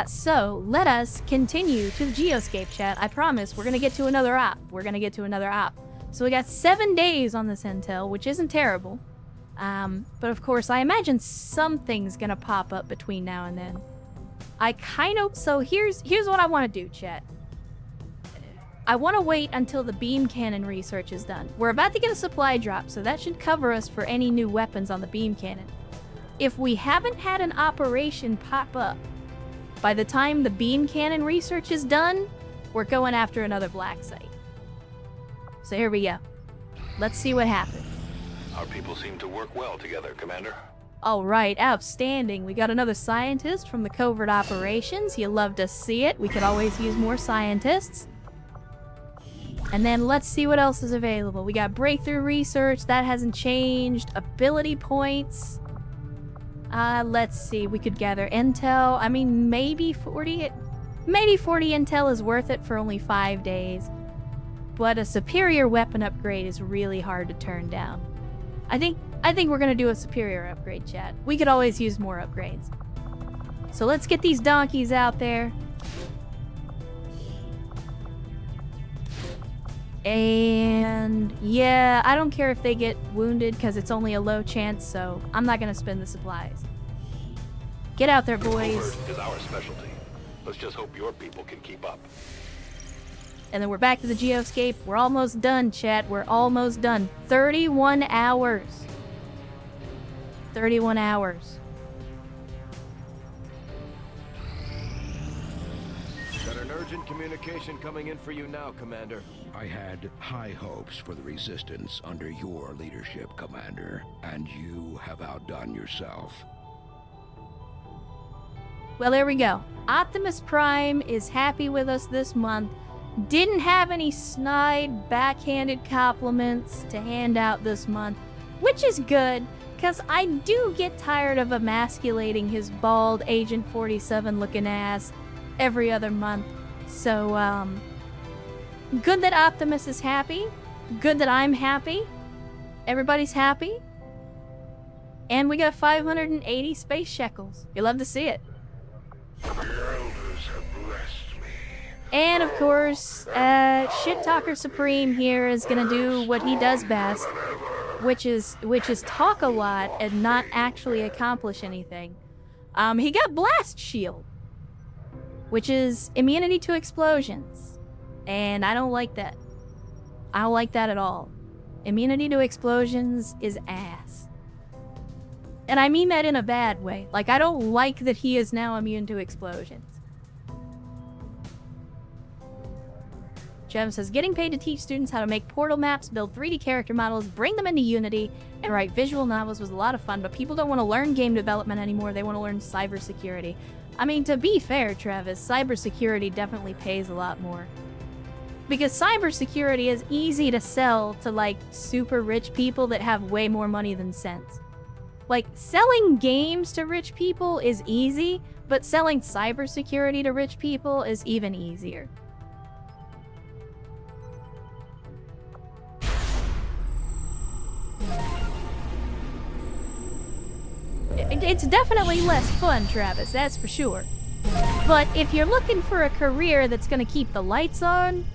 So let us continue to the Geoscape, chat. I promise we're gonna get to another op. So we got 7 days on this intel, which isn't terrible. But of course, I imagine something's gonna pop up between now and then. So here's what I want to do, chat. I want to wait until the beam cannon research is done. We're about to get a supply drop, so that should cover us for any new weapons on the beam cannon. If we haven't had an operation pop up by the time the beam cannon research is done, we're going after another black site. So here we go. Let's see what happens. Our people seem to work well together, Commander. All right, outstanding. We got another scientist from the covert operations. You love to see it. We could always use more scientists. And then let's see what else is available. We got breakthrough research. That hasn't changed. Ability points. Let's see. We could gather intel. I mean, maybe 40 intel is worth it for only 5 days. But a superior weapon upgrade is really hard to turn down. I think we're gonna do a superior upgrade, chat. We could always use more upgrades. So let's get these donkeys out there. And yeah, I don't care if they get wounded because it's only a low chance, so I'm not gonna spend the supplies. Get out there, boys. Covert is our specialty. Let's just hope your people can keep up. And then we're back to the Geoscape. We're almost done, chat. We're almost done. 31 hours. 31 hours. Got an urgent communication coming in for you now, Commander. I had high hopes for the Resistance under your leadership, Commander, and you have outdone yourself. Well, there we go. Optimus Prime is happy with us this month. Didn't have any snide, backhanded compliments to hand out this month, which is good, because I do get tired of emasculating his bald Agent 47 looking ass every other month. So, good that Optimus is happy. Good that I'm happy. Everybody's happy. And we got 580 space shekels. You love to see it. The elders have blessed me. And of course, Shit Talker Supreme here is gonna do what he does best, which is talk a lot and not actually accomplish anything. He got Blast Shield, which is immunity to explosions, and I don't like that. I don't like that at all. Immunity to explosions is ass. And I mean that in a bad way. Like, I don't like that he is now immune to explosions. Jem says, getting paid to teach students how to make portal maps, build 3D character models, bring them into Unity, and write visual novels was a lot of fun, but people don't want to learn game development anymore. They want to learn cybersecurity. I mean, to be fair, Travis, cybersecurity definitely pays a lot more. Because cybersecurity is easy to sell to, like, super rich people that have way more money than sense. Like, selling games to rich people is easy, but selling cybersecurity to rich people is even easier. It's definitely less fun, Travis, that's for sure. But if you're looking for a career that's gonna keep the lights on,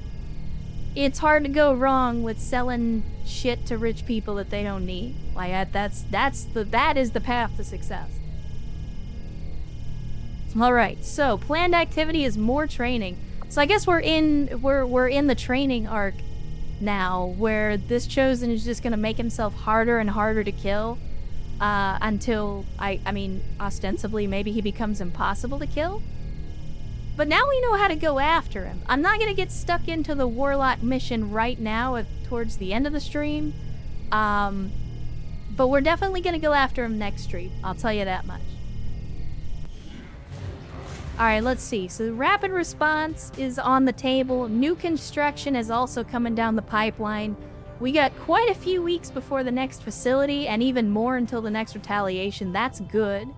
it's hard to go wrong with selling shit to rich people that they don't need. Like, that is the path to success. Alright, so planned activity is more training. So I guess we're in the training arc now, where this Chosen is just gonna make himself harder and harder to kill. Until, I mean, ostensibly, maybe he becomes impossible to kill? But now we know how to go after him. I'm not gonna get stuck into the Warlock mission right now towards the end of the stream. But we're definitely gonna go after him next stream. I'll tell you that much. Alright, let's see. So rapid response is on the table. New construction is also coming down the pipeline. We got quite a few weeks before the next facility, and even more until the next retaliation. That's good.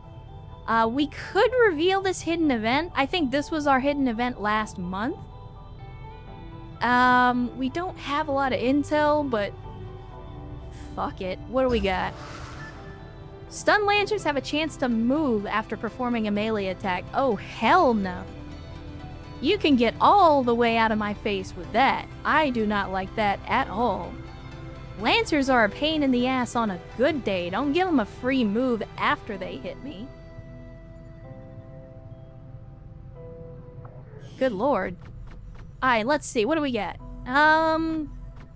We could reveal this hidden event. I think this was our hidden event last month. We don't have a lot of intel, but fuck it. What do we got? Stun lancers have a chance to move after performing a melee attack. Oh, hell no. You can get all the way out of my face with that. I do not like that at all. Lancers are a pain in the ass on a good day. Don't give them a free move after they hit me. Good lord. Alright, let's see. What do we get?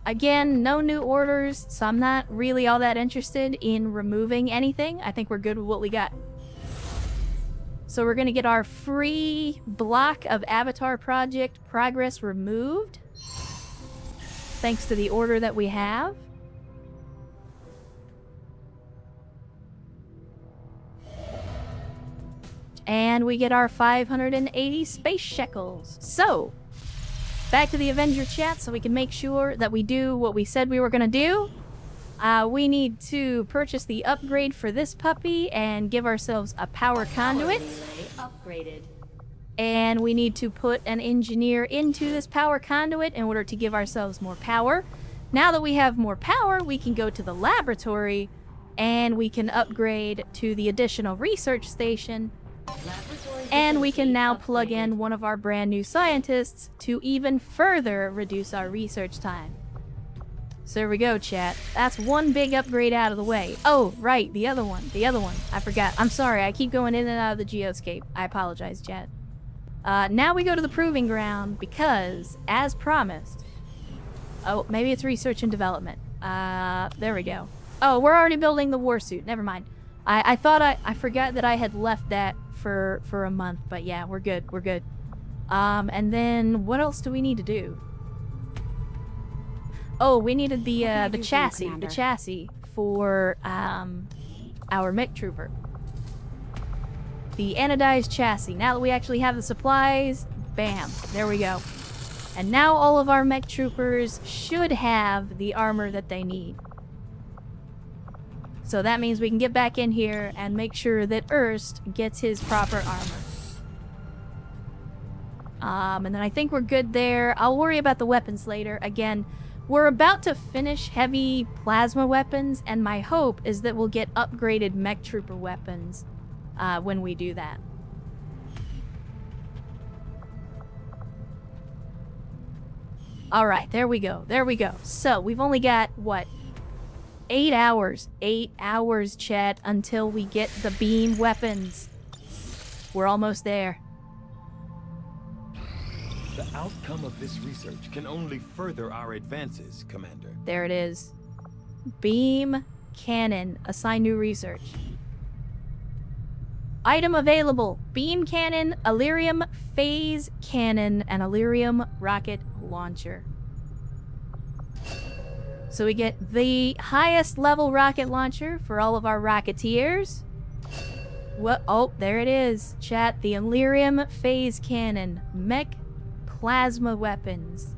Again, no new orders, so I'm not really all that interested in removing anything. I think we're good with what we got. So we're gonna get our free block of Avatar Project progress removed. Thanks to the order that we have. And we get our 580 space shekels. So, back to the Avenger chat so we can make sure that we do what we said we were gonna do. We need to purchase the upgrade for this puppy and give ourselves a power conduit. Upgraded. And we need to put an engineer into this power conduit in order to give ourselves more power. Now that we have more power, we can go to the laboratory and we can upgrade to the additional research station. And we can now plug in one of our brand new scientists to even further reduce our research time. So there we go, chat. That's one big upgrade out of the way. Oh, right, the other one. I forgot. I'm sorry, I keep going in and out of the geoscape. I apologize, chat. Now we go to the proving ground because, as promised... Oh, maybe it's research and development. There we go. Oh, we're already building the warsuit. Never mind. I thought I forgot that I had left that for a month, but yeah, we're good. And then what else do we need to do? Oh, we needed the chassis for our mech trooper. The anodized chassis. Now that we actually have the supplies, bam, there we go. And now all of our mech troopers should have the armor that they need. So that means we can get back in here and make sure that Erst gets his proper armor. And then I think we're good there. I'll worry about the weapons later. Again, we're about to finish heavy plasma weapons, and my hope is that we'll get upgraded mech trooper weapons when we do that. Alright, there we go. So, we've only got, what? 8 hours. 8 hours, chat, until we get the beam weapons. We're almost there. The outcome of this research can only further our advances, Commander. There it is. Beam cannon. Assign new research. Item available. Beam cannon, Illyrium phase cannon, and Illyrium rocket launcher. So we get the highest level rocket launcher for all of our Rocketeers. What? Oh, there it is. Chat, the Illyrium phase cannon. Mech plasma weapons.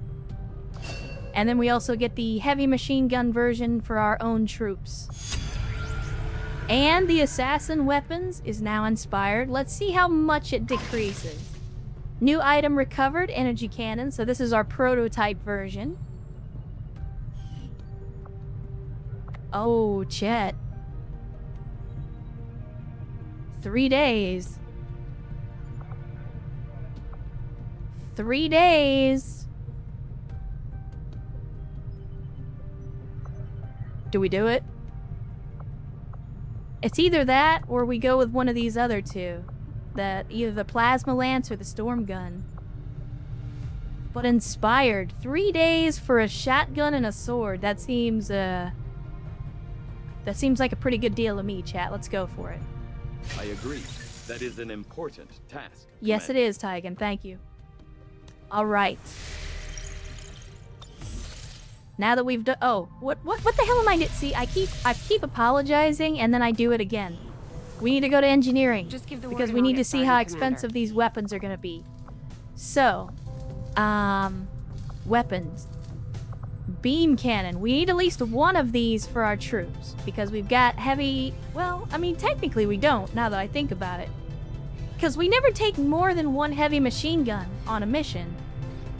And then we also get the heavy machine gun version for our own troops. And the assassin weapons is now inspired. Let's see how much it decreases. New item recovered, energy cannon. So this is our prototype version. Oh, chat. 3 days. 3 days. Do we do it? It's either that or we go with one of these other two. Either the plasma lance or the storm gun. But inspired. 3 days for a shotgun and a sword. That seems like a pretty good deal to me, chat. Let's go for it. I agree. That is an important task. Yes, it is, Tygan. Thank you. Alright. Now that we've done... Oh, what the hell am I... See, I keep apologizing, and then I do it again. We need to go to engineering. Just give the because word we and I'll need to get see started, how Commander. expensive these weapons are going to be. So, weapons. Beam cannon. We need at least one of these for our troops. Because we've got heavy... Well, I mean, technically we don't, now that I think about it. Because we never take more than one heavy machine gun on a mission.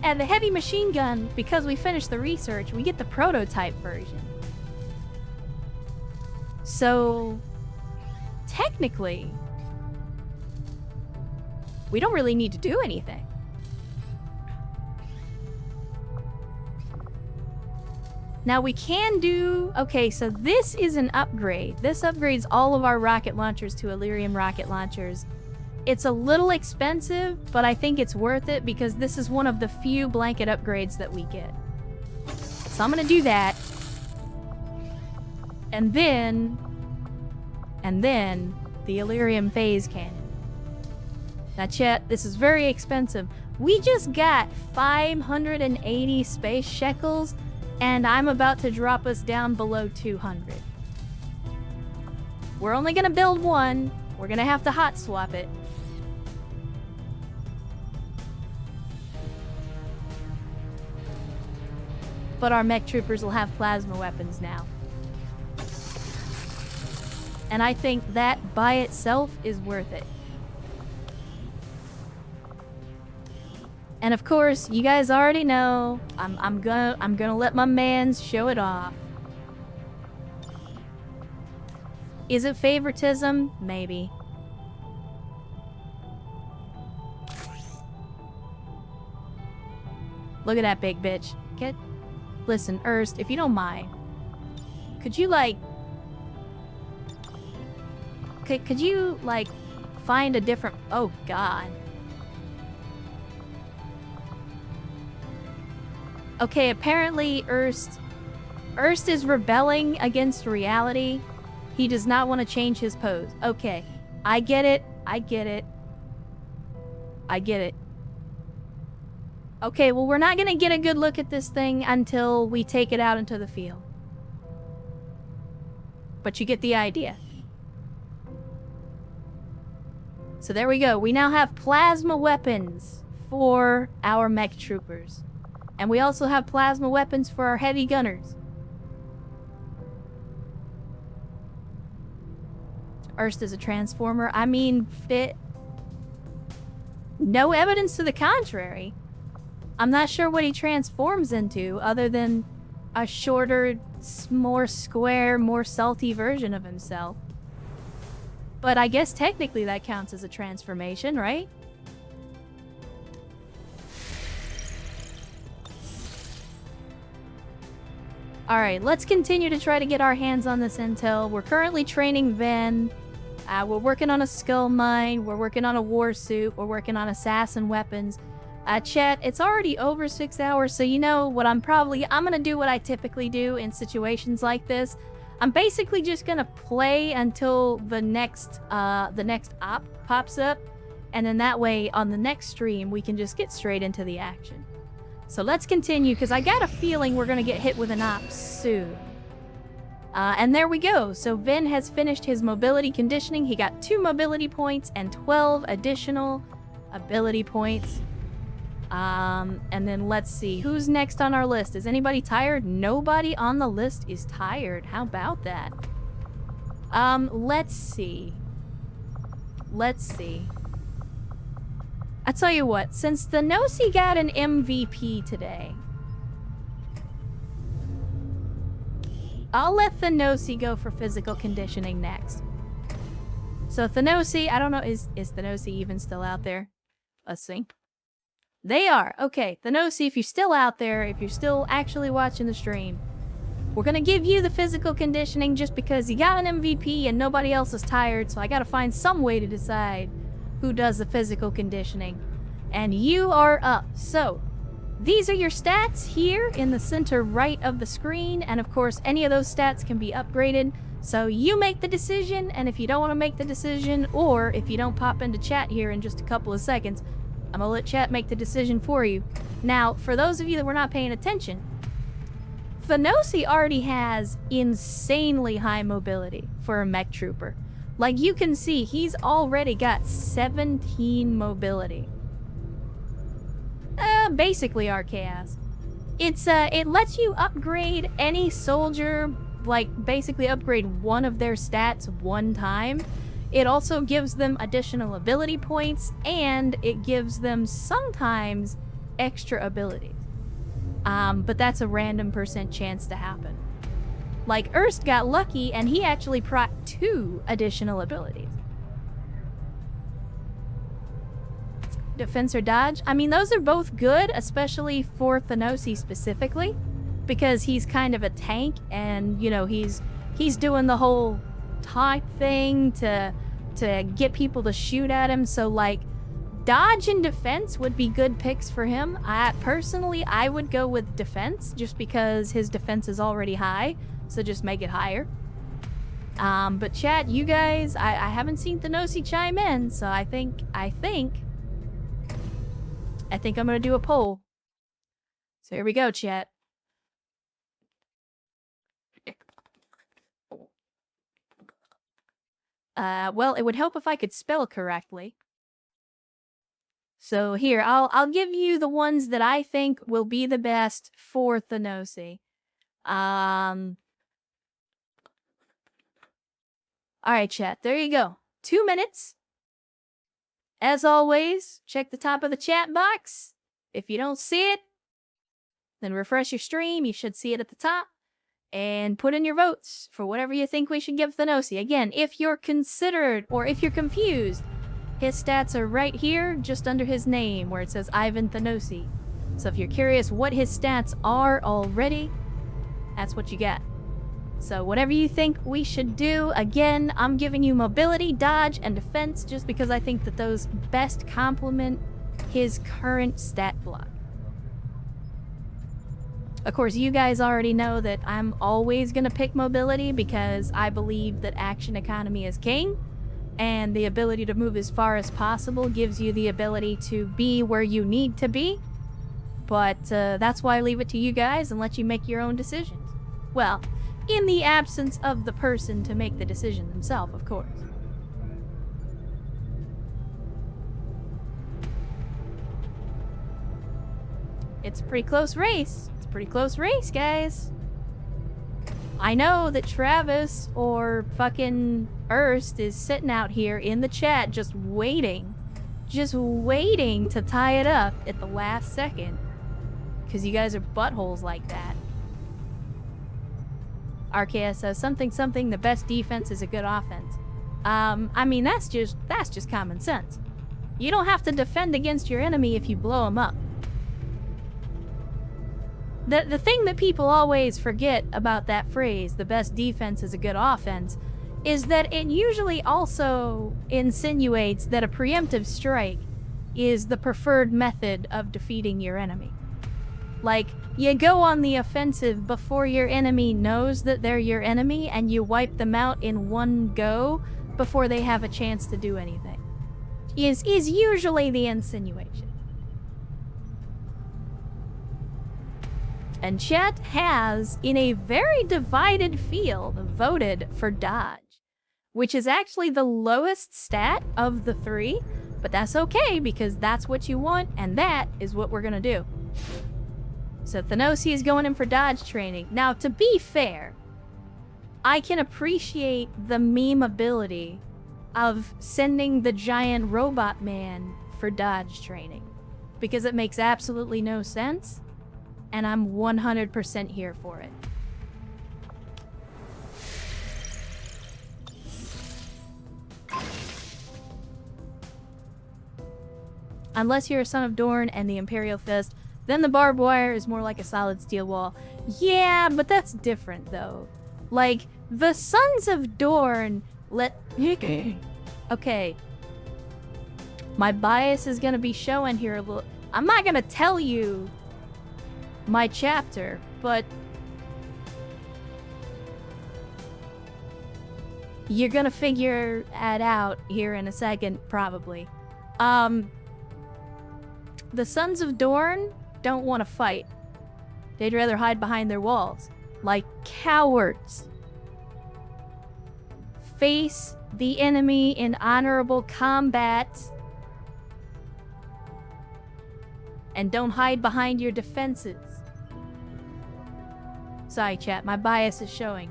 And the heavy machine gun, because we finished the research, we get the prototype version. So, technically, we don't really need to do anything. Now we can do... Okay, so this is an upgrade. This upgrades all of our rocket launchers to Illyrium rocket launchers. It's a little expensive, but I think it's worth it because this is one of the few blanket upgrades that we get. So I'm gonna do that. And then the Illyrium phase cannon. Now chat, this is very expensive. We just got 580 space shekels, and I'm about to drop us down below 200. We're only gonna build one. We're gonna have to hot swap it. But our mech troopers will have plasma weapons now. And I think that by itself is worth it. And of course, you guys already know I'm gonna let my mans show it off. Is it favoritism? Maybe. Look at that big bitch. Listen, Erst, if you don't mind, could you like could you like find a different... Oh god. Okay, apparently Erst is rebelling against reality. He does not want to change his pose. Okay, I get it. I get it. I get it. Okay, well, we're not gonna get a good look at this thing until we take it out into the field. But you get the idea. So there we go. We now have plasma weapons for our mech troopers. And we also have plasma weapons for our heavy gunners. Erst is a transformer. I mean, no evidence to the contrary. I'm not sure what he transforms into other than a shorter, more square, more salty version of himself. But I guess technically that counts as a transformation, right? Alright, let's continue to try to get our hands on this intel. We're currently training Ven. We're working on a skull mine. We're working on a war suit. We're working on assassin weapons. Chat, it's already over 6 hours, so you know what I'm gonna do what I typically do in situations like this. I'm basically just gonna play until the next op pops up, and then that way on the next stream we can just get straight into the action. So let's continue, because I got a feeling we're gonna get hit with an op soon. And there we go. So Ven has finished his mobility conditioning. He got 2 mobility points and 12 additional ability points. And then let's see. Who's next on our list? Is anybody tired? Nobody on the list is tired. How about that? Let's see. I tell you what, since the Nosy got an MVP today, I'll let the Nosy go for physical conditioning next. So Thanosi, I don't know, is Thanosi even still out there? Let's see. They are. Okay, Thanosi, if you're still out there, if you're still actually watching the stream, we're gonna give you the physical conditioning just because you got an MVP and nobody else is tired, so I gotta find some way to decide who does the physical conditioning. And you are up. So, these are your stats here in the center right of the screen, and of course any of those stats can be upgraded. So you make the decision, and if you don't want to make the decision, or if you don't pop into chat here in just a couple of seconds, I'm gonna let chat make the decision for you. Now, for those of you that were not paying attention, Thanosi already has insanely high mobility for a mech trooper. Like you can see, he's already got 17 mobility. Basically our chaos. It lets you upgrade any soldier, like basically upgrade one of their stats one time. It also gives them additional ability points, and it gives them sometimes extra abilities. But that's a random % chance to happen. Like, Erst got lucky, and he actually proc 2 additional abilities. Defense or dodge? I mean, those are both good, especially for Thanosi specifically, because he's kind of a tank, and, you know, he's doing the whole taunt thing to get people to shoot at him, so, like, dodge and defense would be good picks for him. Personally, I would go with defense, just because his defense is already high, so just make it higher. But chat, you guys, I haven't seen Thanosi chime in, so I think I'm gonna do a poll. So here we go, chat. Well, it would help if I could spell correctly. So here, I'll give you the ones that I think will be the best for Thanosi. Alright, chat, there you go. 2 minutes. As always, check the top of the chat box. If you don't see it, then refresh your stream. You should see it at the top. And put in your votes for whatever you think we should give Thanosi. Again, if you're considered or if you're confused, his stats are right here, just under his name, where it says Ivan Thanosi. So if you're curious what his stats are already, that's what you get. So whatever you think we should do, again, I'm giving you mobility, dodge, and defense just because I think that those best complement his current stat block. Of course, you guys already know that I'm always going to pick mobility because I believe that action economy is king, and the ability to move as far as possible gives you the ability to be where you need to be. But that's why I leave it to you guys and let you make your own decisions. Well, in the absence of the person to make the decision themselves, of course. It's a pretty close race. It's a pretty close race, guys. I know that Travis or fucking Erst is sitting out here in the chat just waiting to tie it up at the last second. Because you guys are buttholes like that. RKS says something, the best defense is a good offense. I mean, that's just common sense. You don't have to defend against your enemy if you blow them up. The thing that people always forget about that phrase, the best defense is a good offense, is that it usually also insinuates that a preemptive strike is the preferred method of defeating your enemy. Like, you go on the offensive before your enemy knows that they're your enemy, and you wipe them out in one go before they have a chance to do anything. Is usually the insinuation. And chat has, in a very divided field, voted for dodge, which is actually the lowest stat of the 3, but that's okay because that's what you want, and that is what we're gonna do. So Thanosi is going in for dodge training. Now, to be fair, I can appreciate the meme ability of sending the giant robot man for dodge training, because it makes absolutely no sense, and I'm 100% here for it. Unless you're a Son of Dorn and the Imperial Fist, then the barbed wire is more like a solid steel wall. Yeah, but that's different, though. Like, the Sons of Dorn Okay. My bias is gonna be showing here a little. I'm not gonna tell you my chapter, but you're gonna figure it out here in a second, probably. The Sons of Dorn don't want to fight. They'd rather hide behind their walls, like cowards. Face the enemy in honorable combat, and don't hide behind your defenses. Sorry, chat, my bias is showing.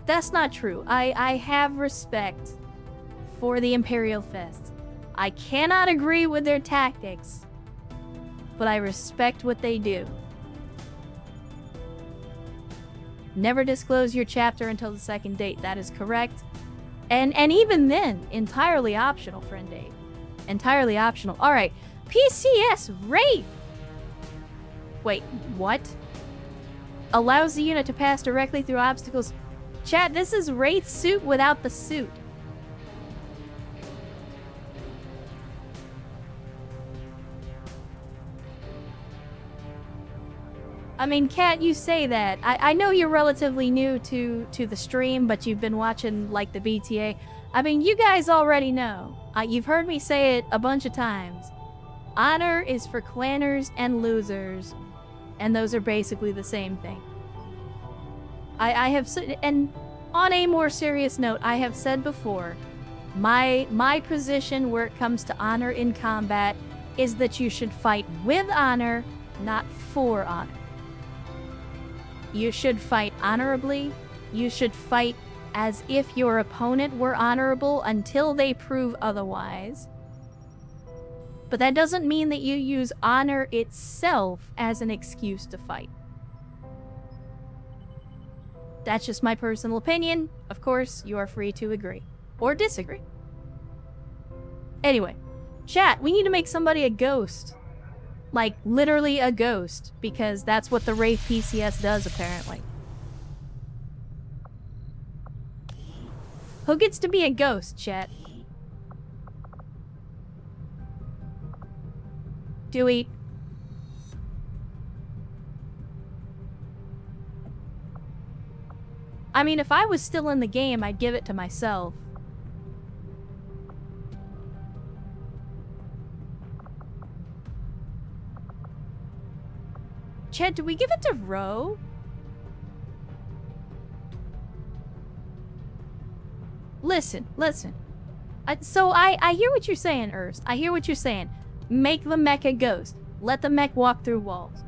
That's not true. I have respect for the Imperial Fist. I cannot agree with their tactics, but I respect what they do. Never disclose your chapter until the second date. That is correct. And even then, entirely optional, friend Dave. Entirely optional. All right. PCS Wraith. Wait, what? Allows the unit to pass directly through obstacles. Chat, this is Wraith suit without the suit. I mean, Kat, you say that. I know you're relatively new to the stream, but you've been watching, like, the BTA. I mean, you guys already know. You've heard me say it a bunch of times. Honor is for clanners and losers, and those are basically the same thing. I have said, and on a more serious note, I have said before, my position where it comes to honor in combat is that you should fight with honor, not for honor. You should fight honorably. You should fight as if your opponent were honorable until they prove otherwise. But that doesn't mean that you use honor itself as an excuse to fight. That's just my personal opinion. Of course, you are free to agree or disagree. Anyway, chat, we need to make somebody a ghost. Like, literally a ghost, because that's what the Wraith PCS does, apparently. Who gets to be a ghost, chat? Dewey. I mean, if I was still in the game, I'd give it to myself. Chet, do we give it to Ro? Listen. So I hear what you're saying, Ernst. I hear what you're saying. Make the mech a ghost. Let the mech walk through walls.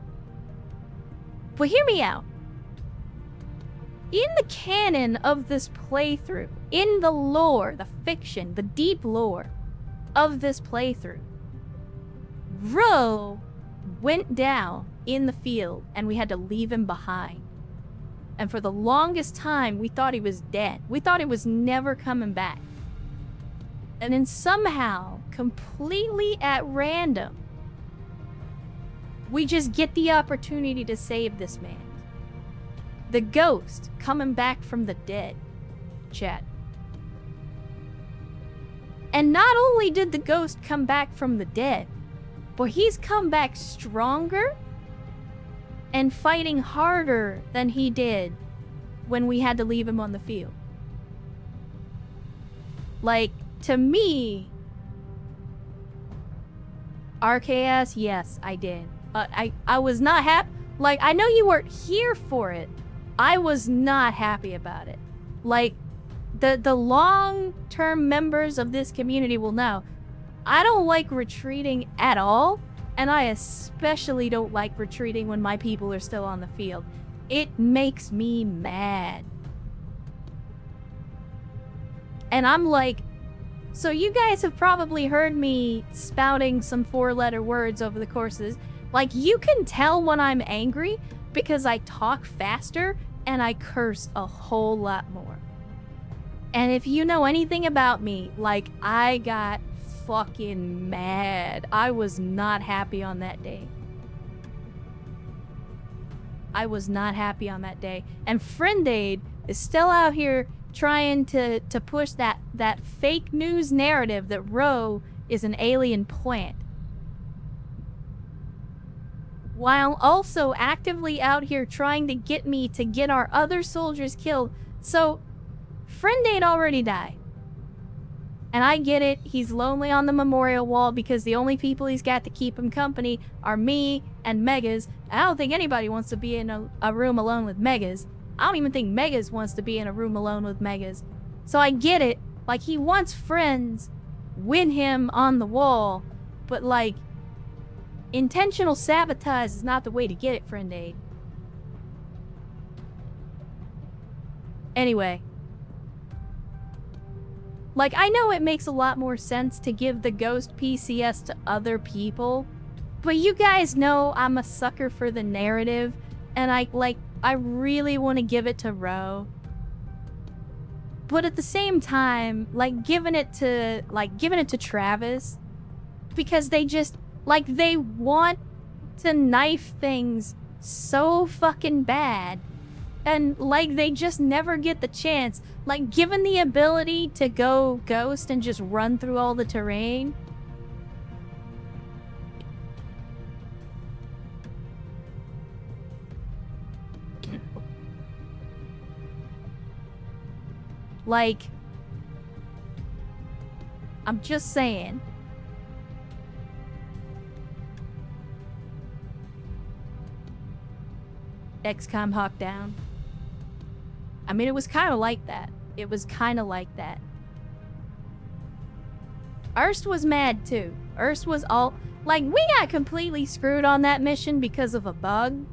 But hear me out. In the canon of this playthrough, in the lore, the fiction, the deep lore of this playthrough, Ro went down in the field and we had to leave him behind. And for the longest time, we thought he was dead. We thought he was never coming back. And then somehow, completely at random, we just get the opportunity to save this man. The ghost coming back from the dead, chat. And not only did the ghost come back from the dead, but he's come back stronger and fighting harder than he did when we had to leave him on the field. Like, to me, RKS, yes, I did. But I was not happy. Like, I know you weren't here for it. I was not happy about it. Like, the long-term members of this community will know, I don't like retreating at all, and I especially don't like retreating when my people are still on the field. It makes me mad. And I'm like, so you guys have probably heard me spouting some 4-letter words over the courses. Like, you can tell when I'm angry because I talk faster and I curse a whole lot more. And if you know anything about me, like, I got fucking mad. I was not happy on that day. I was not happy on that day. And Friend Aid is still out here trying to push that fake news narrative that Ro is an alien plant, while also actively out here trying to get me to get our other soldiers killed. So, Friend Aid already died. And I get it, he's lonely on the memorial wall because the only people he's got to keep him company are me and Megas. I don't think anybody wants to be in a room alone with Megas. I don't even think Megas wants to be in a room alone with Megas. So I get it, like, he wants friends with him on the wall, but, like, intentional sabotage is not the way to get it, Friend Aid. Anyway. Like, I know it makes a lot more sense to give the ghost PCS to other people, but you guys know I'm a sucker for the narrative, and I really want to give it to Ro. But at the same time, like giving it to Travis, because they just like they want to knife things so fucking bad, and like they just never get the chance. Like given the ability to go ghost and just run through all the terrain. Like, I'm just saying. XCOM Hawk down. I mean, it was kind of like that. It was kind of like that. Erst was mad too. Erst was all... Like, we got completely screwed on that mission because of a bug.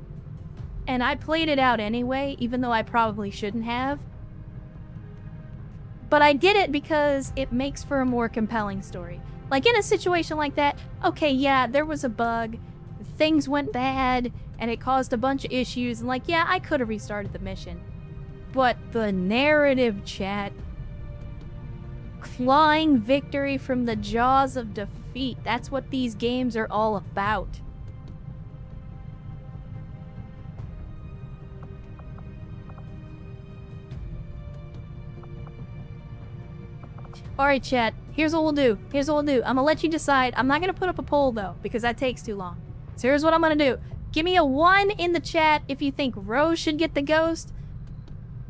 And I played it out anyway, even though I probably shouldn't have. But I did it because it makes for a more compelling story. Like, in a situation like that, okay, yeah, there was a bug, things went bad, and it caused a bunch of issues, and like, yeah, I could have restarted the mission. But the narrative, chat, clawing victory from the jaws of defeat, that's what these games are all about. Alright, chat. Here's what we'll do. I'm gonna let you decide. I'm not gonna put up a poll, though, because that takes too long. So here's what I'm gonna do. Give me a 1 in the chat if you think Rose should get the ghost.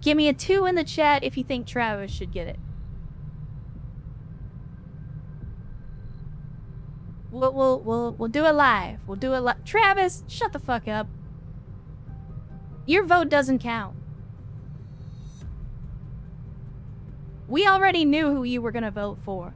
Give me a 2 in the chat if you think Travis should get it. We'll do it live. We'll do it live. Travis, shut the fuck up. Your vote doesn't count. We already knew who you were gonna vote for.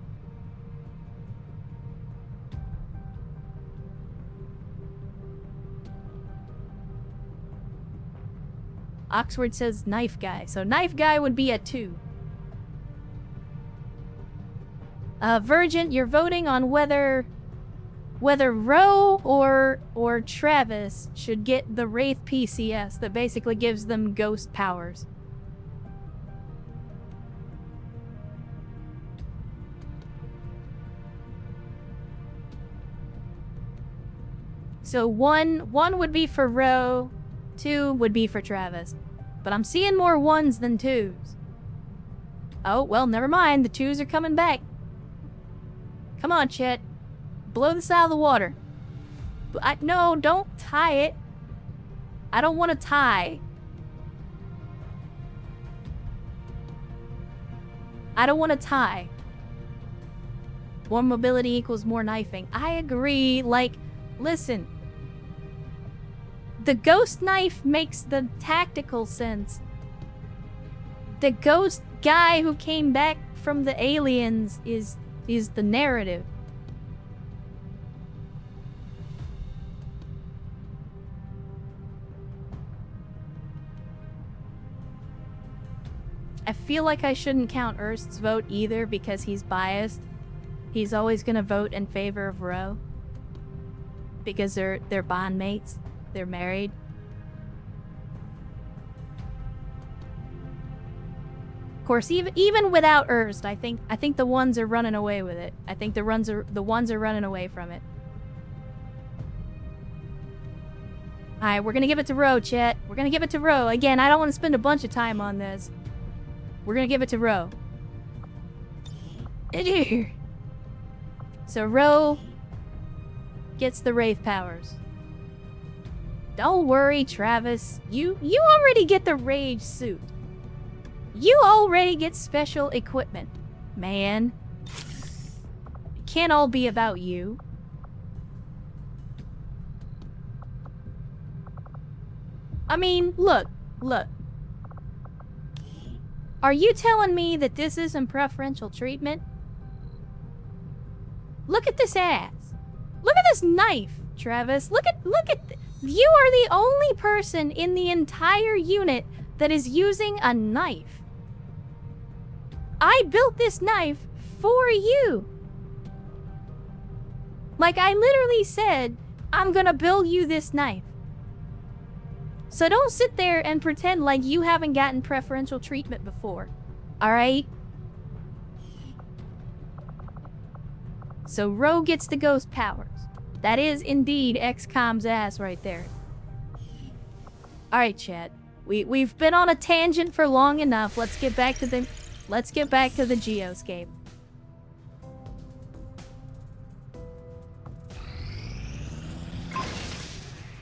Oxford says knife guy, so knife guy would be a 2. Virgin, you're voting on whether Ro or Travis should get the Wraith PCS that basically gives them ghost powers. So one would be for Ro, 2 would be for Travis. But I'm seeing more 1s than 2s. Oh, well, never mind. The 2s are coming back. Come on, Chet. Blow this out of the water. No, don't tie it. I don't want to tie. I don't want to tie. More mobility equals more knifing. I agree. Like, listen. The ghost knife makes the tactical sense. The ghost guy who came back from the aliens is the narrative. I feel like I shouldn't count Erst's vote either because he's biased. He's always gonna vote in favor of Ro. Because they're bond mates. They're married. Of course, even without Erst, I think the 1s are running away with it. I think the 1s are running away from it. Alright, we're gonna give it to Ro, chat. We're gonna give it to Ro. Again, I don't want to spend a bunch of time on this. We're gonna give it to Ro. So Ro gets the Wraith powers. Don't worry, Travis. You already get the Rage suit. You already get special equipment, man. It can't all be about you. I mean, look. Are you telling me that this isn't preferential treatment? Look at this ass. Look at this knife, Travis. Look at you are the only person in the entire unit that is using a knife. I built this knife for you. Like, I literally said, I'm gonna build you this knife. So don't sit there and pretend like you haven't gotten preferential treatment before. Alright? So Rogue gets the ghost powers. That is indeed XCOM's ass right there. Alright, chat. We've been on a tangent for long enough. Let's get back to the geoscape.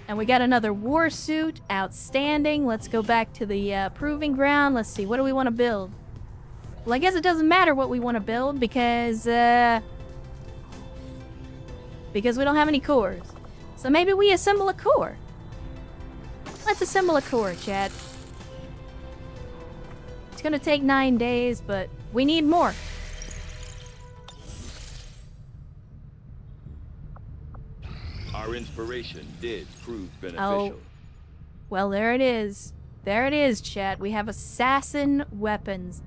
And we got another war suit. Outstanding. Let's go back to the proving ground. Let's see. What do we want to build? Well, I guess it doesn't matter what we want to build because we don't have any cores. So maybe we assemble a core. Let's assemble a core, chat. It's gonna take 9 days, but we need more. Our inspiration did prove beneficial. Oh. Well, there it is. There it is, chat. We have assassin weapons.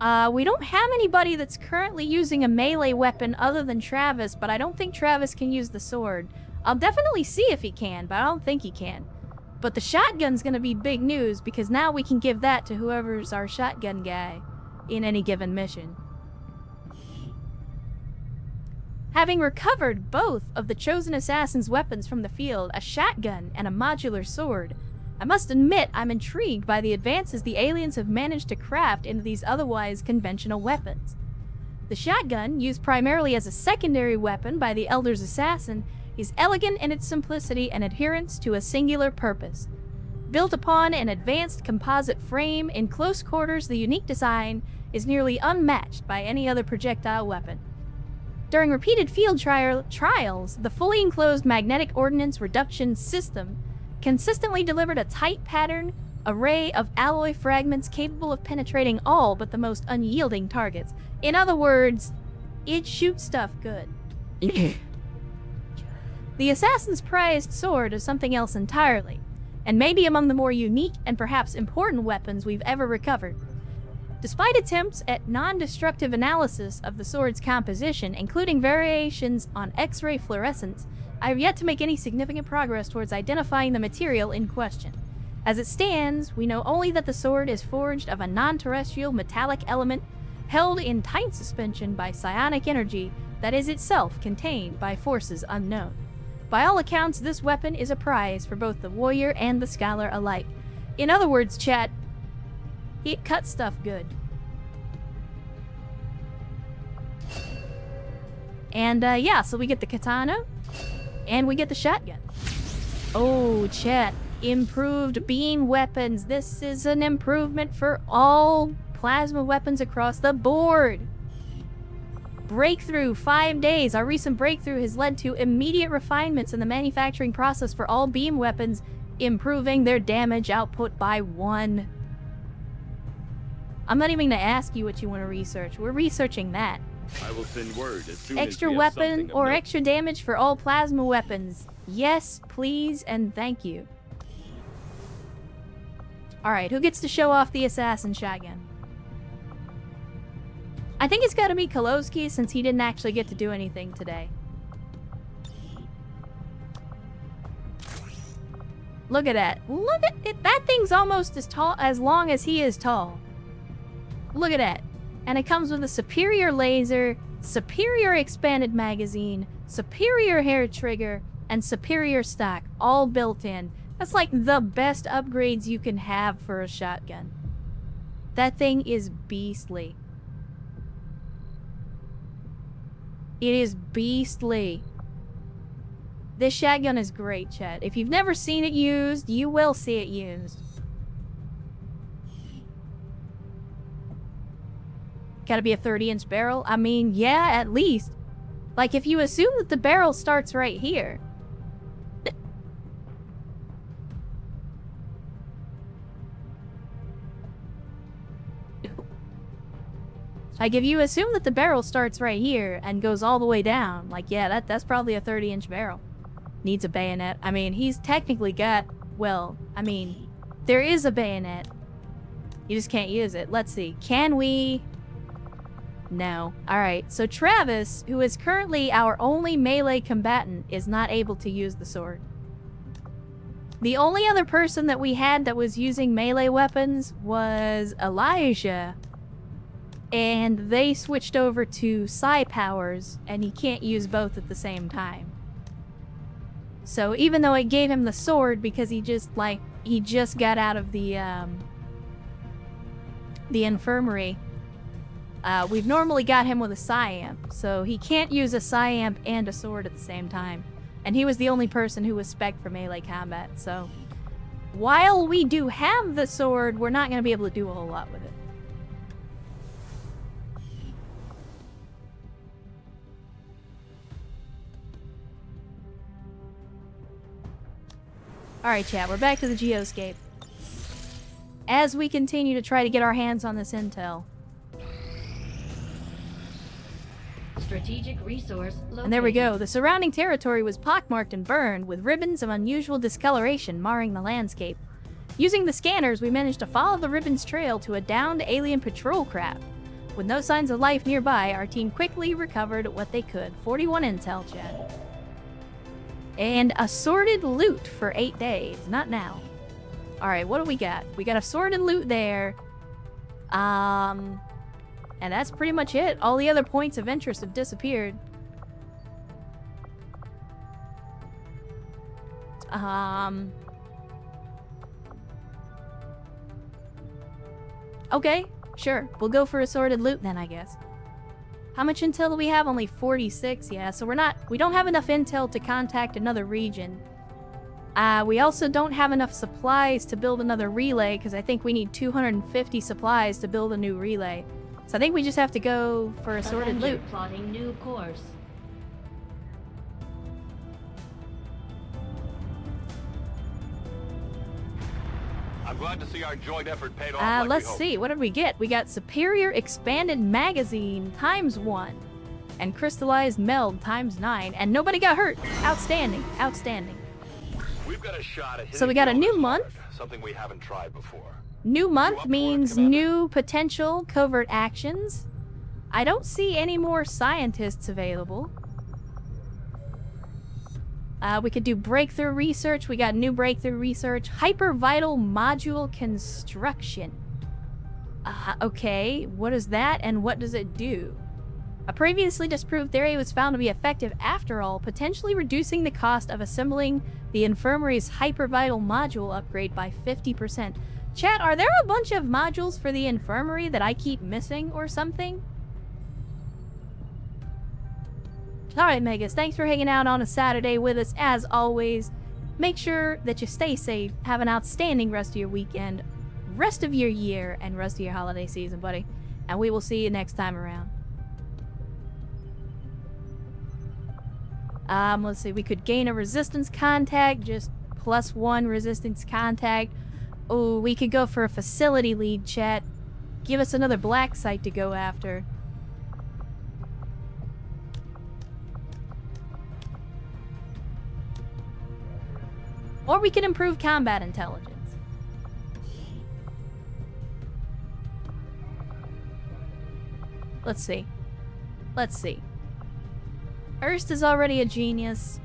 We don't have anybody that's currently using a melee weapon other than Travis, but I don't think Travis can use the sword. I'll definitely see if he can, but I don't think he can. But the shotgun's gonna be big news because now we can give that to whoever's our shotgun guy in any given mission. Having recovered both of the chosen assassin's weapons from the field, a shotgun and a modular sword, I must admit I'm intrigued by the advances the aliens have managed to craft into these otherwise conventional weapons. The shotgun, used primarily as a secondary weapon by the Elder's assassin, is elegant in its simplicity and adherence to a singular purpose. Built upon an advanced composite frame, in close quarters the unique design is nearly unmatched by any other projectile weapon. During repeated field trials, the fully enclosed magnetic ordnance reduction system consistently delivered a tight pattern array of alloy fragments capable of penetrating all but the most unyielding targets. In other words, it shoots stuff good. The assassin's prized sword is something else entirely, and maybe among the more unique and perhaps important weapons we've ever recovered. Despite attempts at non-destructive analysis of the sword's composition, including variations on X-ray fluorescence, I have yet to make any significant progress towards identifying the material in question. As it stands, we know only that the sword is forged of a non-terrestrial metallic element held in tight suspension by psionic energy that is itself contained by forces unknown. By all accounts, this weapon is a prize for both the warrior and the scholar alike. In other words, chat, it cuts stuff good. And yeah, so we get the katana, and we get the shotgun. Oh, chat, improved beam weapons. This is an improvement for all plasma weapons across the board. Breakthrough, 5 days. Our recent breakthrough has led to immediate refinements in the manufacturing process for all beam weapons, improving their damage output by 1. I'm not even going to ask you what you want to research. We're researching that. I will send word as soon Extra as we have weapon something of or note. extra damage for all plasma weapons. Yes, please, and thank you. Alright, who gets to show off the assassin shotgun? I think it's gotta be Kolowski since he didn't actually get to do anything today. Look at that. Look at it. That thing's almost as long as he is tall. Look at that. And it comes with a superior laser, superior expanded magazine, superior hair trigger, and superior stock, all built in. That's like the best upgrades you can have for a shotgun. That thing is beastly. It is beastly. This shotgun is great, chat. If you've never seen it used, you will see it used. Gotta be a 30-inch barrel? I mean, yeah, at least. Like, if you assume that the barrel starts right here. Like, if you assume that the barrel starts right here and goes all the way down, like, yeah, that's probably a 30-inch barrel. Needs a bayonet. I mean, he's technically got, well, I mean, there is a bayonet. You just can't use it. Let's see. Can we... No. Alright, so Travis, who is currently our only melee combatant, is not able to use the sword. The only other person that we had that was using melee weapons was Elijah. And they switched over to psi powers, and he can't use both at the same time. So even though it gave him the sword because he just got out of the infirmary, we've normally got him with a psi amp, so he can't use a psi amp and a sword at the same time. And he was the only person who was spec'd for melee combat, so while we do have the sword, we're not going to be able to do a whole lot with it. Alright, chat, we're back to the geoscape. As we continue to try to get our hands on this intel. Strategic resource located. And there we go. The surrounding territory was pockmarked and burned, with ribbons of unusual discoloration marring the landscape. Using the scanners, we managed to follow the ribbon's trail to a downed alien patrol craft. With no signs of life nearby, our team quickly recovered what they could. 41 intel, chat. And assorted loot for 8 days. Not now. Alright, what do we got? We got assorted loot there. And that's pretty much it. All the other points of interest have disappeared. Okay, sure. We'll go for assorted loot then, I guess. How much intel do we have? Only 46, yeah. So we don't have enough intel to contact another region. We also don't have enough supplies to build another relay, because I think we need 250 supplies to build a new relay. So I think we just have to go for assorted Avenger loot. plotting new course. I'm glad to see our joint effort paid off. Like we Let's hoped. see. What did we get? We got Superior Expanded Magazine ×1 and Crystallized Meld ×9, and nobody got hurt. Outstanding. Outstanding. We've got a shot at So we got a hitting new Jonas month. hard, something we haven't tried before. New month up for it, means Commander? new potential covert actions. I don't see any more scientists available. We could do breakthrough research. We got new breakthrough research. Hypervital module construction. Okay, what is that and what does it do? A previously disproved theory was found to be effective after all, potentially reducing the cost of assembling the infirmary's hypervital module upgrade by 50%. Chat, are there a bunch of modules for the infirmary that I keep missing or something? Alright, Megas, thanks for hanging out on a Saturday with us as always. Make sure that you stay safe, have an outstanding rest of your weekend, rest of your year, and rest of your holiday season, buddy. And we will see you next time around. Let's see, we could gain a resistance contact, just +1 resistance contact. Oh, we could go for a facility lead, chat. Give us another black site to go after. Or we can improve combat intelligence. Let's see. Let's see. Erst is already a genius.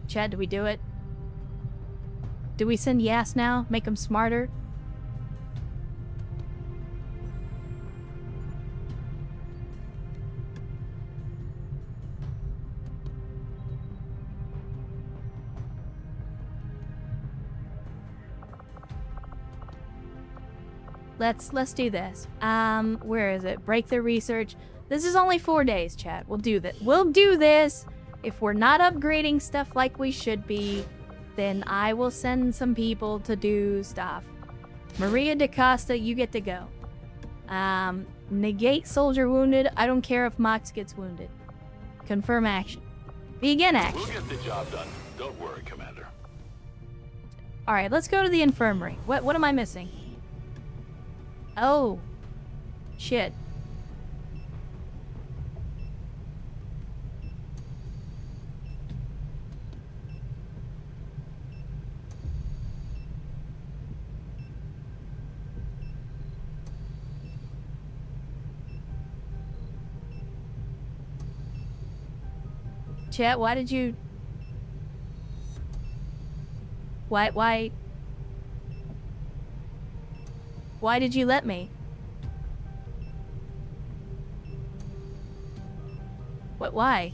Chad, do we do it? Do we send Yas now? Make him smarter? Let's do this. Where is it? Breakthrough research. This is only 4 days, chat. We'll do that. We'll do this. If we're not upgrading stuff like we should be, then I will send some people to do stuff. Maria DaCosta, you get to go. Negate soldier wounded. I don't care if Mox gets wounded. Confirm action. Begin action. We'll get the job done. Don't worry, Commander. Alright, let's go to the infirmary. What am I missing? Oh. Shit. chat? Why did you... Why did you let me? Why?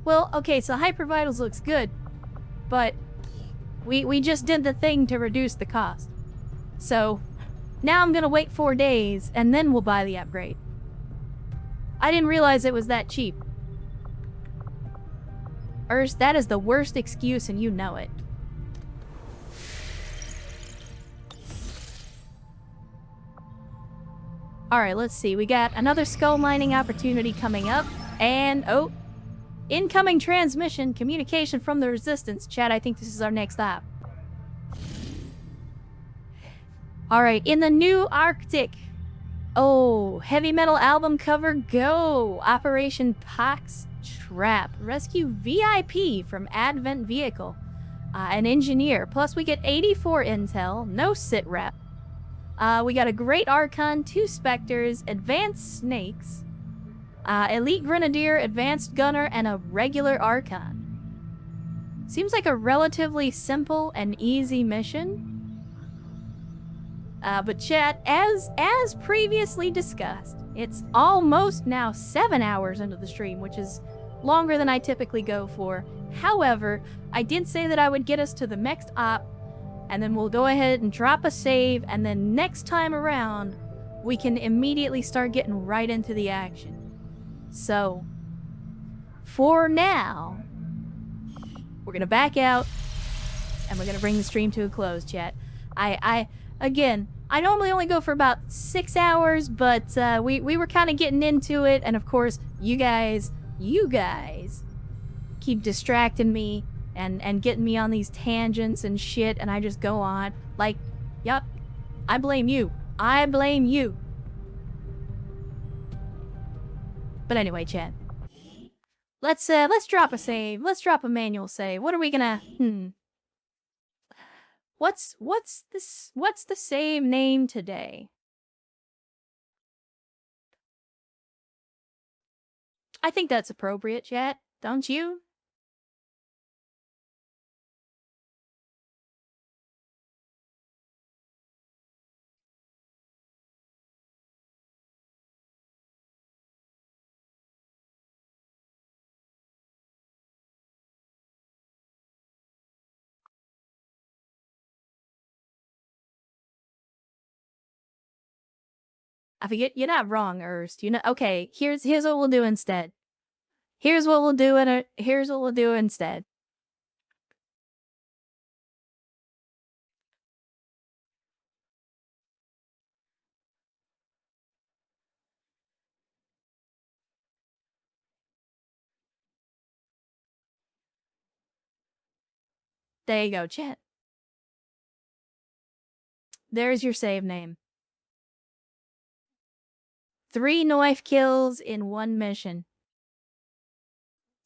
Well, okay, so Hypervitals looks good, but we just did the thing to reduce the cost. So, now I'm gonna wait 4 days, and then we'll buy the upgrade. I didn't realize it was that cheap. Urs, that is the worst excuse and you know it. Alright, let's see. We got another skull mining opportunity coming up. And, oh, incoming transmission, communication from the Resistance. Chat, I think this is our next stop. Alright, in the new Arctic. Oh, heavy metal album cover, go! Operation Pox Trap. Rescue VIP from Advent Vehicle. An engineer. Plus we get 84 intel, no sit rep. We got a Great Archon, 2 Spectres, Advanced Snakes, Elite Grenadier, Advanced Gunner, and a regular Archon. Seems like a relatively simple and easy mission. But chat, as previously discussed, it's almost now 7 hours into the stream, which is longer than I typically go for. However, I did say that I would get us to the next op, and then we'll go ahead and drop a save, and then next time around, we can immediately start getting right into the action. So, for now, we're gonna back out, and we're gonna bring the stream to a close, chat. Again, I normally only go for about 6 hours, but we were kind of getting into it, and of course, you guys keep distracting me and getting me on these tangents and shit, and I just go on. Like, yup, I blame you. I blame you. But anyway, chat. Let's drop a save. Let's drop a manual save. What are we gonna... What's the save name today? I think that's appropriate, chat. Don't you? I forget, you're not wrong, Ernst. You know, okay, here's what we'll do instead. Here's what we'll do instead. There you go, chat. There's your save name. 3 knife kills in 1 mission.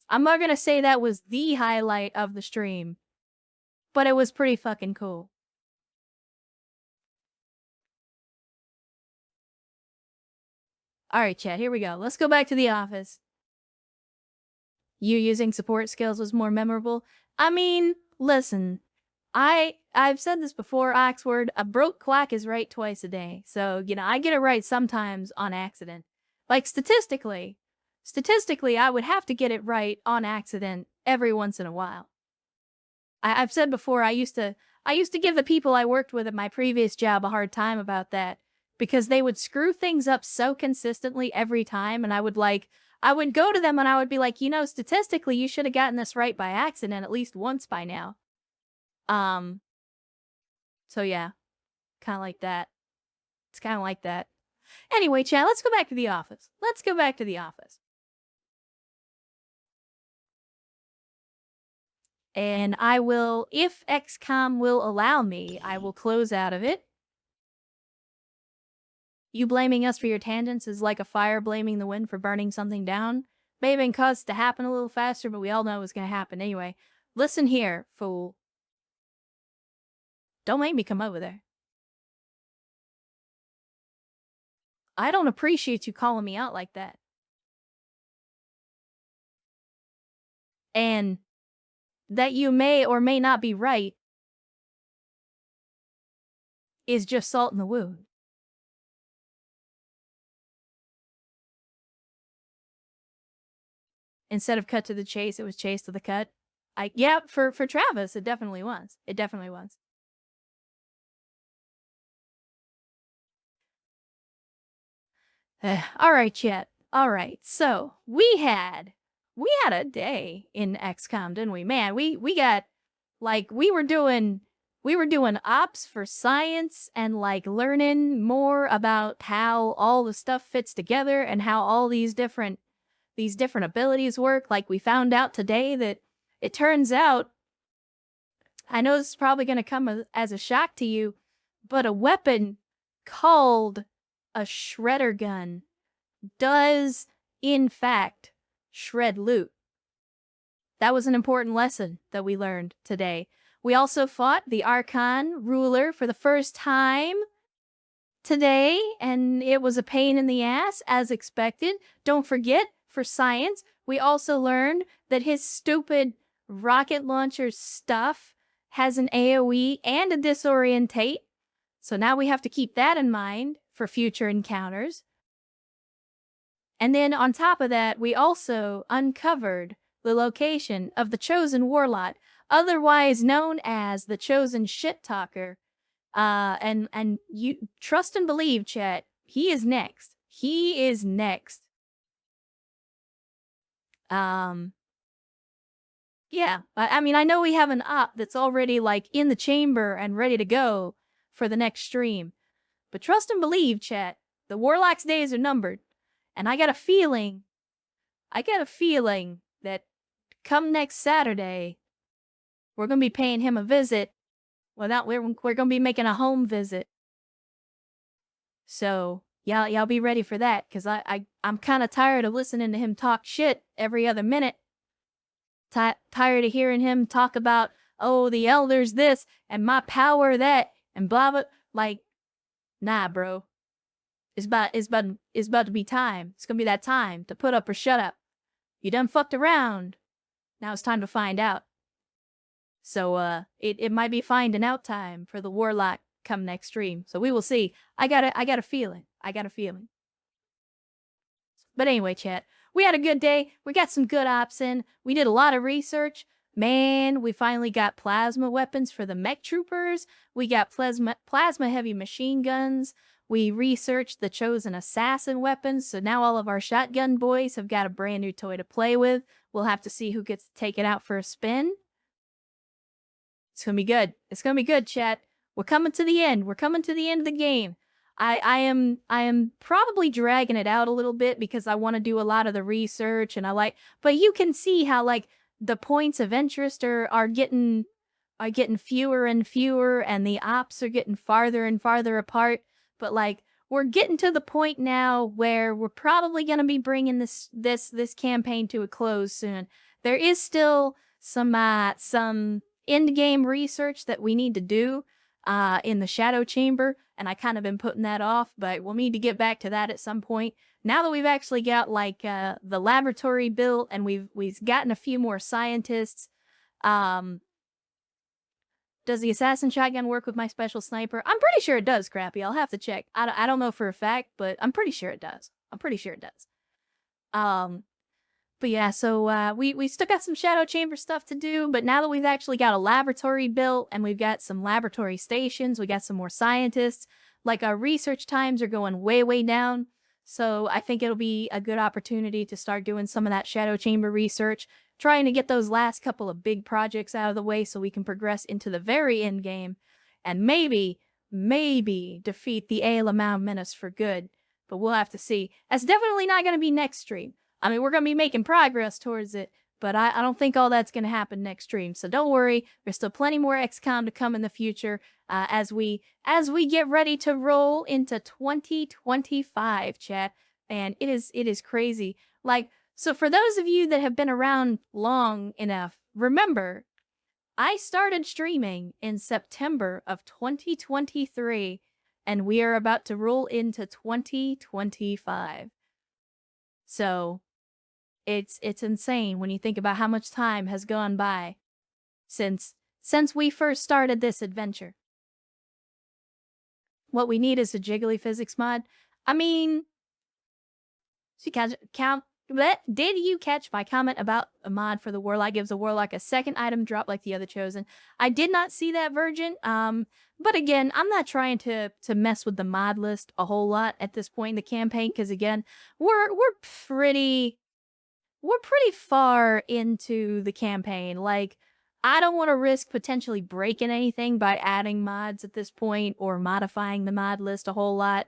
I'm not gonna say that was the highlight of the stream, but it was pretty fucking cool. Alright, chat, here we go. Let's go back to the office. You using support skills was more memorable. I mean, listen, I've said this before, Oxford, a broke clock is right twice a day. So, you know, I get it right sometimes on accident. Like, statistically, I would have to get it right on accident every once in a while. I've said before, I used to give the people I worked with at my previous job a hard time about that, because they would screw things up so consistently every time, and I would go to them and I would be like, you know, statistically, you should have gotten this right by accident at least once by now. So yeah, kind of like that. It's kind of like that. Anyway, chat, let's go back to the office. Let's go back to the office. And I will, if XCOM will allow me, I will close out of it. You blaming us for your tangents is like a fire blaming the wind for burning something down. May have been caused to happen a little faster, but we all know it was going to happen anyway. Listen here, fool. Don't make me come over there. I don't appreciate you calling me out like that. and that you may or may not be right is just salt in the wound. Instead of cut to the chase, it was chase to the cut. Yeah, for Travis, it definitely was. It definitely was. All right, chat. All right. So we had a day in XCOM, didn't we? Man, we got like we were doing ops for science and like learning more about how all the stuff fits together and how all these different abilities work. Like we found out today that it turns out, I know this is probably going to come as a shock to you, but a weapon called a shredder gun does, in fact, shred loot. That was an important lesson that we learned today. We also fought the Archon ruler for the first time today, and it was a pain in the ass, as expected. Don't forget, for science, we also learned that his stupid rocket launcher stuff has an AoE and a disorientate. So now we have to keep that in mind for future encounters. And then on top of that, we also uncovered the location of the Chosen Warlock, otherwise known as the Chosen Shit Talker. And you trust and believe, chat, he is next. He is next. Yeah, I mean, I know we have an op that's already like in the chamber and ready to go for the next stream. But trust and believe, chat, the Warlock's days are numbered. And I got a feeling that come next Saturday, we're going to be paying him a visit. Well, we're going to be making a home visit. So, y'all be ready for that, because I'm kind of tired of listening to him talk shit every other minute. Tired of hearing him talk about, oh, the elders this, and my power that, and blah, blah. Like, nah, bro. It's about to be time. It's gonna be that time to put up or shut up. You done fucked around. Now it's time to find out. So it might be finding out time for the Warlock come next stream. So we will see. I got a feeling. But anyway, chat, we had a good day. We got some good ops in. We did a lot of research. Man, we finally got plasma weapons for the mech troopers. We got plasma heavy machine guns. We researched the Chosen Assassin weapons, so now all of our shotgun boys have got a brand new toy to play with. We'll have to see who gets to take it out for a spin. It's gonna be good. It's gonna be good, chat. We're coming to the end. We're coming to the end of the game. I am probably dragging it out a little bit because I want to do a lot of the research, and but you can see how like the points of interest are getting fewer and fewer, and the ops are getting farther and farther apart. But like, we're getting to the point now where we're probably going to be bringing this campaign to a close soon. There is still some end game research that we need to do in the Shadow Chamber, and I kind of been putting that off, but we'll need to get back to that at some point. Now that we've actually got like the laboratory built and we've gotten a few more scientists, does the assassin shotgun work with my special sniper? I'm pretty sure it does, Crappy. I'll have to check. I don't know for a fact, but I'm pretty sure it does. But yeah, so we still got some Shadow Chamber stuff to do, but now that we've actually got a laboratory built and we've got some laboratory stations, we got some more scientists, like our research times are going way, way down. So I think it'll be a good opportunity to start doing some of that Shadow Chamber research, trying to get those last couple of big projects out of the way so we can progress into the very end game and maybe defeat the Amalgamation menace for good. But we'll have to see. That's definitely not going to be next stream. I mean, we're going to be making progress towards it, but I don't think all that's going to happen next stream. So don't worry. There's still plenty more XCOM to come in the future as we get ready to roll into 2025, chat. And it is crazy. Like, so for those of you that have been around long enough, remember, I started streaming in September of 2023, and we are about to roll into 2025. So It's insane when you think about how much time has gone by since we first started this adventure. What we need is a jiggly physics mod. I mean, did you catch my comment about a mod for the warlock gives a warlock a second item drop like the other chosen? I did not see that, Virgin. But again, I'm not trying to mess with the mod list a whole lot at this point in the campaign, because again, we're pretty far into the campaign. Like, I don't want to risk potentially breaking anything by adding mods at this point or modifying the mod list a whole lot.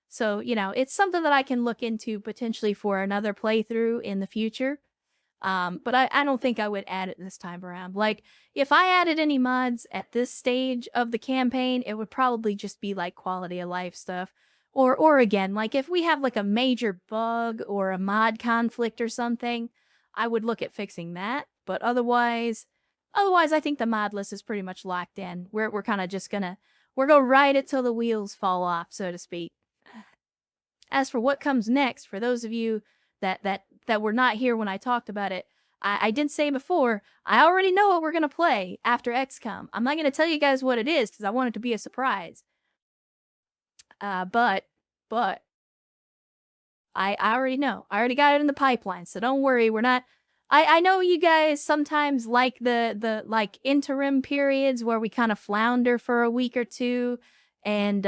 So, you know, it's something that I can look into potentially for another playthrough in the future. But I don't think I would add it this time around. Like, if I added any mods at this stage of the campaign, it would probably just be like quality of life stuff. Or again, like if we have like a major bug or a mod conflict or something, I would look at fixing that. But otherwise, I think the mod list is pretty much locked in. We're kind of just gonna ride it till the wheels fall off, so to speak. As for what comes next, for those of you that were not here when I talked about it, I did say before, I already know what we're gonna play after XCOM. I'm not gonna tell you guys what it is because I want it to be a surprise. But I already know. I already got it in the pipeline, so don't worry. We're not. I know you guys sometimes like the like interim periods where we kind of flounder for a week or two and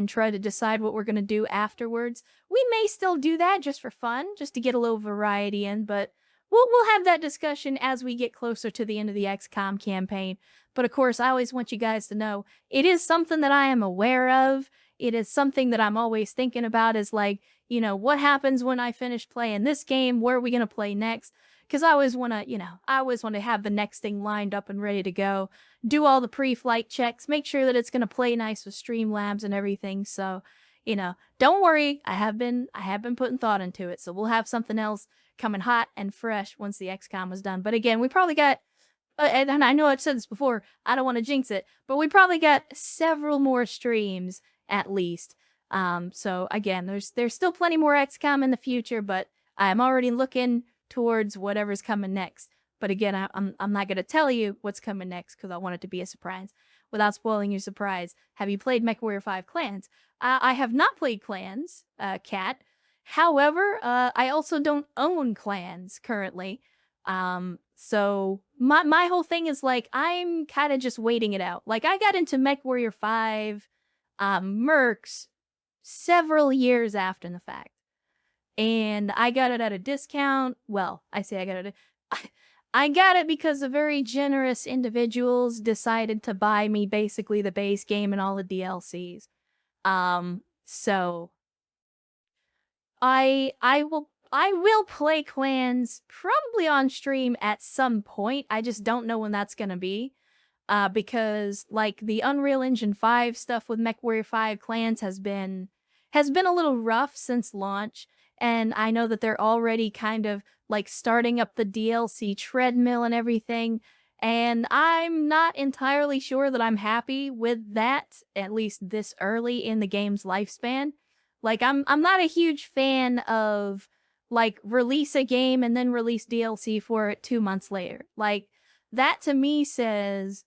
try to decide what we're gonna do afterwards. We may still do that just for fun, just to get a little variety in, but we'll have that discussion as we get closer to the end of the XCOM campaign. But of course, I always want you guys to know it is something that I am aware of. It is something that I'm always thinking about, is like, you know, what happens when I finish playing this game? Where are we going to play next? Because I always want to, you know, have the next thing lined up and ready to go. Do all the pre-flight checks, make sure that it's going to play nice with Streamlabs and everything. So, you know, don't worry. I have been putting thought into it. So we'll have something else coming hot and fresh once the XCOM is done. But again, we probably got, and I know I've said this before, I don't want to jinx it, but we probably got several more streams at least. So again, there's still plenty more XCOM in the future, but I'm already looking towards whatever's coming next. But again, I'm not going to tell you what's coming next because I want it to be a surprise. Without spoiling your surprise, have you played MechWarrior 5 Clans? I have not played Clans, Cat. However, I also don't own Clans currently. So my whole thing is like, I'm kind of just waiting it out. Like, I got into MechWarrior 5 Mercs several years after the fact. And I got it at a discount. Well, I say I got it. I got it because the very generous individuals decided to buy me basically the base game and all the DLCs. So I will play Clans probably on stream at some point. I just don't know when that's gonna be. Because like the Unreal Engine 5 stuff with MechWarrior 5 Clans has been a little rough since launch, and I know that they're already kind of like starting up the DLC treadmill and everything, and I'm not entirely sure that I'm happy with that, at least this early in the game's lifespan. Like, I'm not a huge fan of like release a game and then release DLC for it 2 months later. Like, that to me says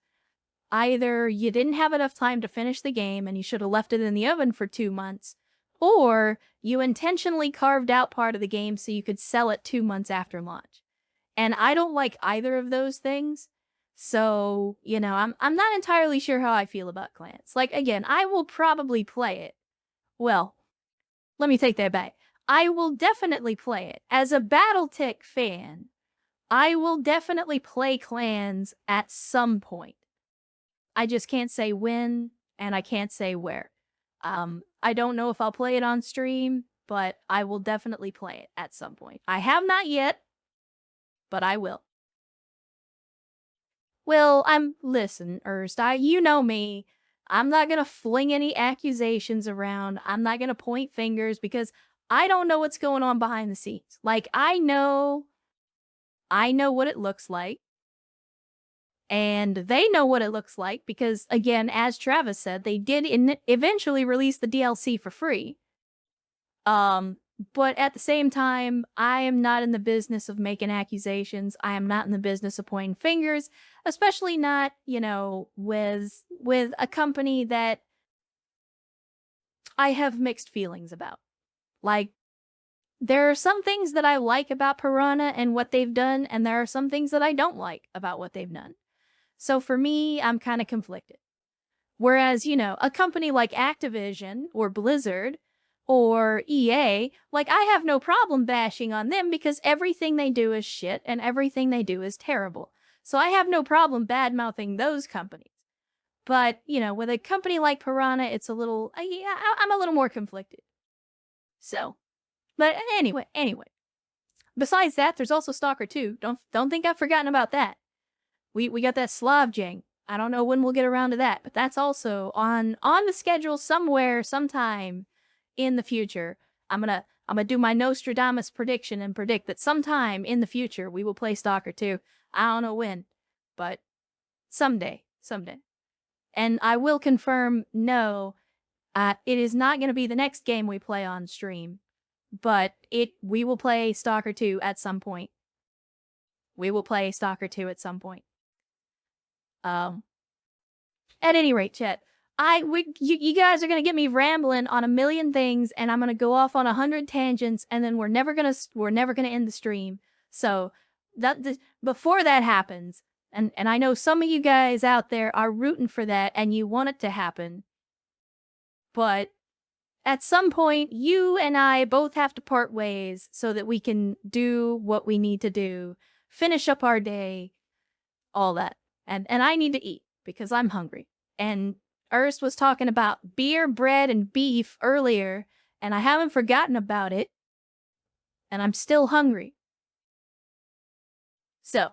either you didn't have enough time to finish the game and you should have left it in the oven for 2 months, or you intentionally carved out part of the game so you could sell it 2 months after launch. And I don't like either of those things. So, you know, I'm not entirely sure how I feel about Clans. Like, again, I will probably play it. Well, let me take that back. I will definitely play it. As a BattleTech fan, I will definitely play Clans at some point. I just can't say when, and I can't say where. I don't know if I'll play it on stream, but I will definitely play it at some point. I have not yet, but I will. Well, listen, Ernst, you know me. I'm not gonna fling any accusations around. I'm not gonna point fingers because I don't know what's going on behind the scenes. Like, I know what it looks like. And they know what it looks like because, again, as Travis said, they did eventually release the DLC for free. But at the same time, I am not in the business of making accusations. I am not in the business of pointing fingers, especially not, you know, with a company that I have mixed feelings about. Like, there are some things that I like about Piranha and what they've done, and there are some things that I don't like about what they've done. So for me, I'm kind of conflicted. Whereas, you know, a company like Activision or Blizzard or EA, like, I have no problem bashing on them because everything they do is shit and everything they do is terrible. So I have no problem bad-mouthing those companies. But, you know, with a company like Piranha, it's a little, I'm a little more conflicted. So, but anyway. Besides that, there's also Stalker 2. Don't think I've forgotten about that. We got that Slav Jang. I don't know when we'll get around to that, but that's also on the schedule somewhere, sometime in the future. I'm gonna do my Nostradamus prediction and predict that sometime in the future we will play Stalker 2. I don't know when, but someday. And I will confirm, no, it is not gonna be the next game we play on stream, but we will play Stalker 2 at some point. At any rate, chat, you guys are gonna get me rambling on a million things, and I'm gonna go off on 100 tangents, and then we're never gonna end the stream. So before that happens, and I know some of you guys out there are rooting for that, and you want it to happen, but at some point, you and I both have to part ways so that we can do what we need to do, finish up our day, all that, and I need to eat because I'm hungry. And Ernst was talking about beer, bread, and beef earlier, and I haven't forgotten about it, and I'm still hungry. So,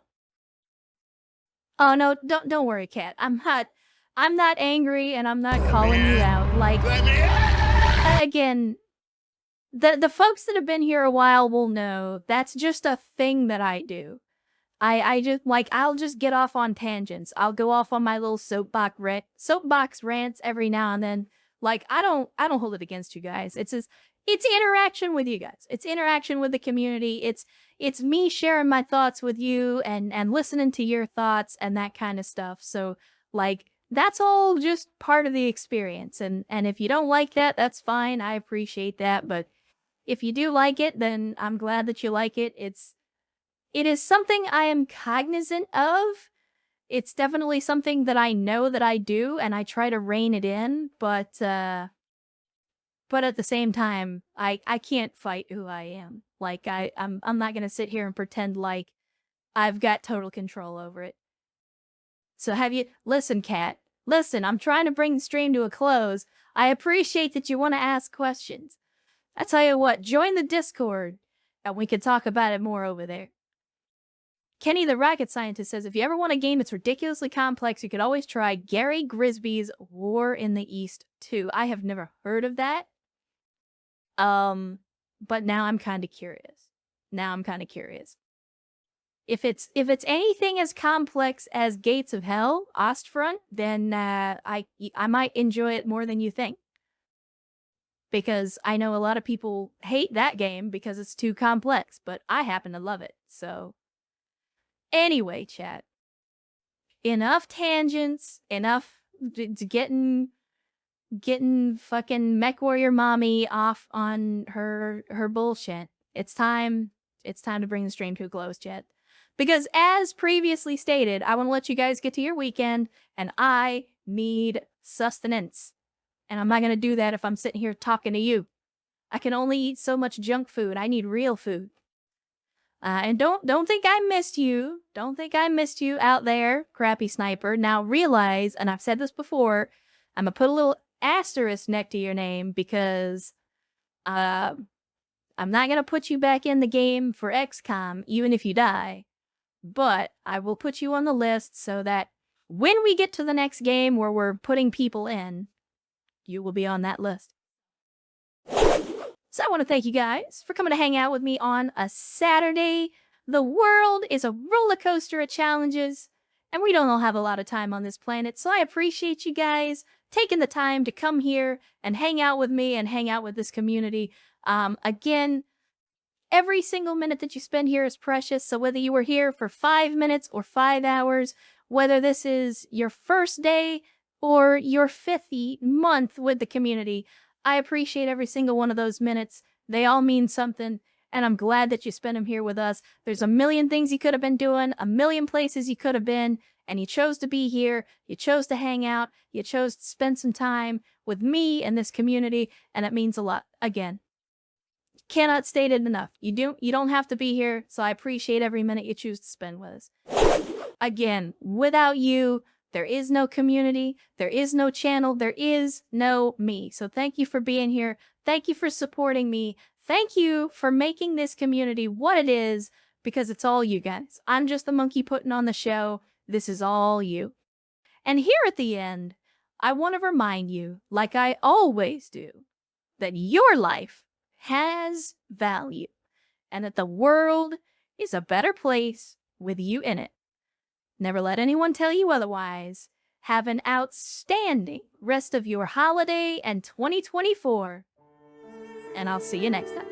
oh no, don't worry, Kat. I'm not angry, and I'm not calling you out. Like, again, the folks that have been here a while will know that's just a thing that I do. I just, like, I'll just get off on tangents. I'll go off on my little soapbox rants every now and then. Like, I don't hold it against you guys. It's interaction with you guys. It's interaction with the community. It's me sharing my thoughts with you and listening to your thoughts and that kind of stuff. So, like, that's all just part of the experience. And if you don't like that, that's fine. I appreciate that. But if you do like it, then I'm glad that you like it. It is something I am cognizant of. It's definitely something that I know that I do, and I try to rein it in, but at the same time, I can't fight who I am. Like, I'm not gonna sit here and pretend like I've got total control over it. So listen, Kat, listen, I'm trying to bring the stream to a close. I appreciate that you want to ask questions. I tell you what, join the Discord, and we can talk about it more over there. Kenny the Rocket Scientist says, if you ever want a game that's ridiculously complex, you could always try Gary Grisby's War in the East 2. I have never heard of that. But now I'm kind of curious. If it's anything as complex as Gates of Hell, Ostfront, then I might enjoy it more than you think. Because I know a lot of people hate that game because it's too complex, but I happen to love it, so... Anyway, chat. Enough tangents. Enough getting fucking MechWarrior Mommy off on her bullshit. It's time to bring the stream to a close, chat. Because as previously stated, I want to let you guys get to your weekend, and I need sustenance. And I'm not gonna do that if I'm sitting here talking to you. I can only eat so much junk food. I need real food. And don't think I missed you. Don't think I missed you out there, crappy sniper. Now realize, and I've said this before, I'm gonna put a little asterisk next to your name because I'm not gonna put you back in the game for XCOM, even if you die. But I will put you on the list so that when we get to the next game where we're putting people in, you will be on that list. So I want to thank you guys for coming to hang out with me on a Saturday. The world is a roller coaster of challenges, and we don't all have a lot of time on this planet, so I appreciate you guys taking the time to come here and hang out with me and hang out with this community. Again, every single minute that you spend here is precious. So whether you were here for 5 minutes or 5 hours, whether this is your first day or your 5th month with the community, I appreciate every single one of those minutes. They all mean something, and I'm glad that you spent them here with us. There's a million things you could have been doing, a million places you could have been, and you chose to be here. You chose to hang out. You chose to spend some time with me and this community, and it means a lot. Again, cannot state it enough. You don't have to be here, so I appreciate every minute you choose to spend with us. Again, without you, there is no community, there is no channel, there is no me. So thank you for being here. Thank you for supporting me. Thank you for making this community what it is, because it's all you guys. I'm just the monkey putting on the show. This is all you. And here at the end, I want to remind you, like I always do, that your life has value and that the world is a better place with you in it. Never let anyone tell you otherwise. Have an outstanding rest of your holiday and 2024. And I'll see you next time.